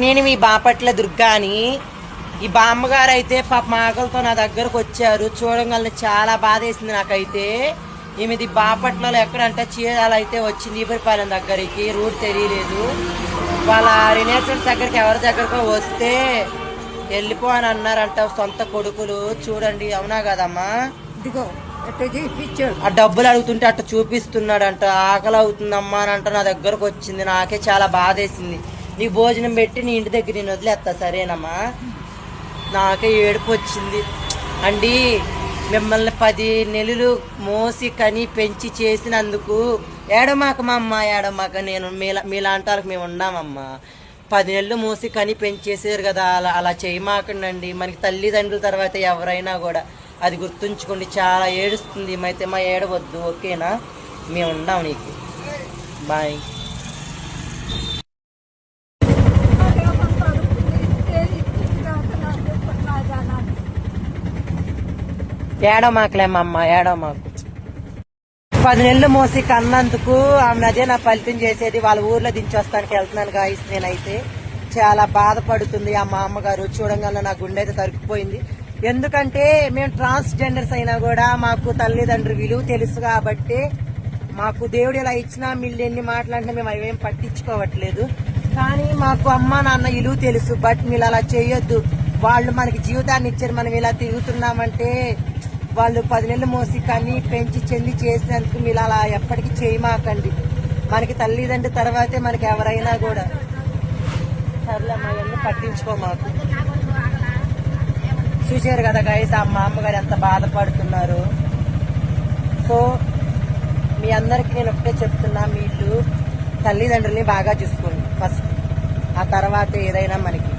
నేను మీ బాపట్ల దుర్గా అని. ఈ బామ్మగారు అయితే పాప ఆకలితో నా దగ్గరకు వచ్చారు. చూడగలని చాలా బాధ వేసింది నాకైతే. ఈమెది బాపట్లలో ఎక్కడంటే చీరాల అయితే వచ్చింది ఈబరిపాలెం దగ్గరికి. రూట్ తెలియలేదు. వాళ్ళ రిలేటివ్స్ దగ్గరికి ఎవరి దగ్గరకో వస్తే వెళ్ళిపో అని అన్నారంట సొంత కొడుకులు. చూడండి, అవునా కదమ్మా? ఆ డబ్బులు అడుగుతుంటే అట్ట చూపిస్తున్నాడంట. ఆకలి అవుతుందమ్మా అని అంట నా దగ్గరకు వచ్చింది. నాకే చాలా బాధ వేసింది. నీకు భోజనం పెట్టి నీ ఇంటి దగ్గర నేను వదిలేస్తా, సరేనమ్మా? నాకే ఏడుపు వచ్చింది అండి. మిమ్మల్ని 10 నెలలు మోసి కని పెంచి చేసినందుకు ఏడమాక మా అమ్మ, ఏడమాక. నేను మీలాంటి వాళ్ళకి మేము ఉన్నామమ్మా. 10 నెలలు మోసి కని పెంచేసారు కదా, అలా చేయమాకండి. మనకి తల్లిదండ్రుల తర్వాత ఎవరైనా కూడా అది గుర్తుంచుకోండి. చాలా ఏడుస్తుంది అయితే మా ఏడవద్దు, ఓకేనా? మేము ఉన్నాం నీకు. బాయ్. ఏడమాకలేమమ్మ, ఏడమాకు. 10 నెలలు మోసి కన్నందుకు ఆమె అదే నా ఫలితం చేసేది. వాళ్ళ ఊర్లో దించొస్తానికి వెళ్తున్నాను గాయస్. నేనైతే చాలా బాధపడుతుంది ఆ మా అమ్మగారు. చూడంగానే నా గుండె అయితే తరుక్కుపోయింది. ఎందుకంటే మేము ట్రాన్స్జెండర్స్ అయినా కూడా మాకు తల్లిదండ్రులు విలువ తెలుసు కాబట్టి, మాకు దేవుడు ఇలా ఇచ్చినా మీరు ఎన్ని మాట్లాడినా మేము అవేం పట్టించుకోవట్లేదు. కానీ మాకు అమ్మ నాన్న విలువ తెలుసు. బట్ మీరు అలా చేయొద్దు. వాళ్ళు మనకి జీవితాన్ని ఇచ్చారు, మనం ఇలా తిరుగుతున్నామంటే వాళ్ళు 10 నెలలు మోసి కానీ పెంచి చెల్లి చేసినందుకు మీరు అలా ఎప్పటికీ చేయమాకండి. మనకి తల్లిదండ్రుల తర్వాతే మనకి ఎవరైనా కూడా. సర్లేమ్మా, ఇవన్నీ పట్టించుకోమాకు. చూసారు కదా గైస్, మా అమ్మగారు ఎంత బాధపడుతున్నారు. సో మీ అందరికి నేను ఒకటే చెప్తున్నా, మీరు తల్లిదండ్రుల్ని బాగా చూసుకోండి ఫస్ట్. ఆ తర్వాత ఏదైనా మనకి